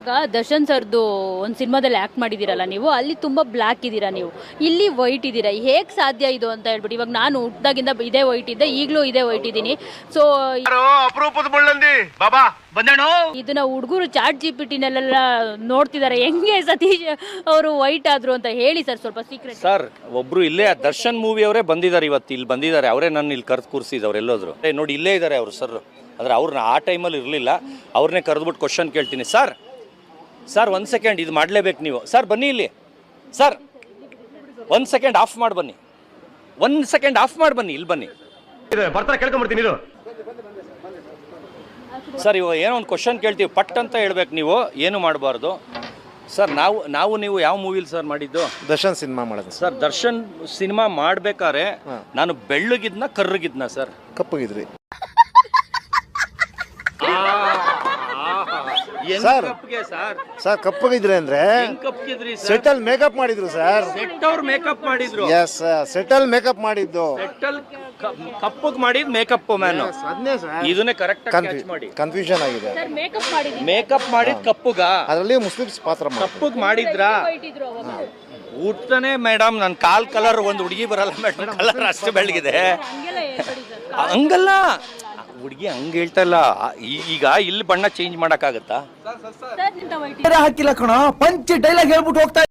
ಈಗ ದರ್ಶನ್ ಸರ್ದು ಒಂದು ಸಿನಿಮಾದಲ್ಲಿ ಆಕ್ಟ್ ಮಾಡಿದಿರಲ್ಲ ನೀವು, ಅಲ್ಲಿ ತುಂಬಾ ಬ್ಲ್ಯಾಕ್ ಇದ್ದೀರಾ ನೀವು, ಇಲ್ಲಿ ವೈಟ್ ಇದ್ದೀರಾ. ಹೇಗ್ ಸಾಧ್ಯ ಇದು ಅಂತ ಹೇಳ್ಬಿಟ್ಟು, ಇವಾಗ ನಾನು ಹುಟ್ಟಾಗಿಂದ ಇದೇ ವೈಟ್ ಇದ್ದೆ, ಈಗಲೂ ಇದೇ ವೈಟ್ ಇದ್ದೀನಿ. ಸೊ ಅಪರೂಪದ ಮುಳ್ಳಂದಿ ಬಾಬಾ ಬಂದೇಣು. ಇದನ್ನ ಹುಡುಗರು ಚಾಟ್ ಜಿಪಿಟಿನಲ್ಲೆಲ್ಲ ನೋಡ್ತಿದ್ದಾರೆ, ಹೆಂಗೆ ಸತೀಶ್ ಅವರು ವೈಟ್ ಆದ್ರು ಅಂತ ಹೇಳಿ ಸರ್ ಸ್ವಲ್ಪ ಸೀಕ್ರೆಟ್. ಸರ್ ಒಬ್ರು ಇಲ್ಲೇ ದರ್ಶನ್ ಮೂವಿ ಅವರೇ ಬಂದಿದ್ದಾರೆ, ಇವತ್ತು ಇಲ್ಲಿ ಬಂದಿದ್ದಾರೆ, ಅವರೇ ನನ್ನ ಇಲ್ಲಿ ಕರೆದು ಕೂರಿಸಿದವ್ರು ಎಲ್ಲೋದ್ರು. ನೋಡಿ ಇಲ್ಲೇ ಇದ್ದಾರೆ ಅವರು ಸರ್. ಆದರೆ ಅವ್ರನ್ನ ಆ ಟೈಮಲ್ಲಿ ಇರಲಿಲ್ಲ, ಅವ್ರನ್ನೇ ಕರೆದ್ಬಿಟ್ಟು ಕ್ವಶನ್ ಕೇಳ್ತೀನಿ. ಸರ್ 1 ಸೆಕೆಂಡ್ ಇದು ಮಾಡಲೇಬೇಕು ನೀವು. ಸರ್ ಬನ್ನಿ ಇಲ್ಲಿ. ಸರ್ 1 ಸೆಕೆಂಡ್ ಆಫ್ ಮಾಡಿ ಬನ್ನಿ, 1 ಸೆಕೆಂಡ್ ಆಫ್ ಮಾಡಿ ಬನ್ನಿ, ಇಲ್ಲಿ ಬನ್ನಿ. ಬರ್ತಾರೆ ಕೇಳ್ಕೊಂಡ್ಬಿಡ್ತೀನಿ ಇದು. ಸರ್ ಇವಾಗ ಏನೋ ಒಂದು ಕ್ವಶನ್ ಕೇಳ್ತೀವಿ, ಪಟ್ ಅಂತ ಹೇಳ್ಬೇಕು ನೀವು, ಏನು ಮಾಡಬಾರ್ದು. ಸರ್ ನಾವು ನೀವು ಯಾವ ಮೂವಿಲಿ ಸರ್ ಮಾಡಿದ್ದು? ದರ್ಶನ್ ಸಿನಿಮಾ ಮಾಡೋದು ಸರ್. ದರ್ಶನ್ ಸಿನಿಮಾ ಮಾಡ್ಬೇಕಾದ್ರೆ ನಾನು ಬೆಳ್ಳಗಿದ್ನ ಕರ್ರಗಿದ್ನ ಸರ್? ಕಪ್ಪಗಿದ್ರಿ ಸರ್. ಸರ್ ಕಪ್ಪಗಿದ್ರೆ ಅಂದ್ರೆ ಸೆಟಲ್ ಮೇಕಪ್ ಮಾಡಿದ್ರು ಸರ್. ಅವ್ರು ಮೇಕಪ್ ಮಾಡಿದ್ರು. ಎಸ್ ಸೆಟಲ್ ಮೇಕಪ್ ಮಾಡಿದ್ದು. ಸೆಟಲ್ ಕಪ್ಪಗ್ ಮಾಡಿದ್ ಮೇಕಪ್ ಮ್ಯಾನ್. ಇದನ್ನೇ ಕರೆಕ್ಟ್ ಮಾಡಿ. ಕನ್ಫ್ಯೂಷನ್ ಆಗಿದೆ. ಮೇಕಪ್ ಮಾಡಿದ್ ಕಪ್ಪುಗ, ಅದರಲ್ಲಿ ಮುಸ್ಲಿಮ್ಸ್ ಪಾತ್ರ ಕಪ್ಪಗ್ ಮಾಡಿದ್ರ ಊಟನೇ ಮೇಡಮ್. ನನ್ ಕಾಲ್ ಕಲರ್ ಒಂದು ಹುಡುಗಿ ಬರಲ್ಲ ಮೇಡಮ್, ಕಲರ್ ಅಷ್ಟು ಬೆಳಗಿದೆ. ಹಂಗಲ್ಲ ಹುಡುಗಿ ಹಂಗ ಹೇಳ್ತಾ ಇಲ್ಲ. ಈಗ ಇಲ್ಲಿ ಬಣ್ಣ ಚೇಂಜ್ ಮಾಡಕ್ಕಾಗತ್ತಾ? ಹಾಕಿಲ್ಲ ಕಣ, ಪಂಚ್ ಡೈಲಾಗ್ ಹೇಳ್ಬಿಟ್ಟು ಹೋಗ್ತಾ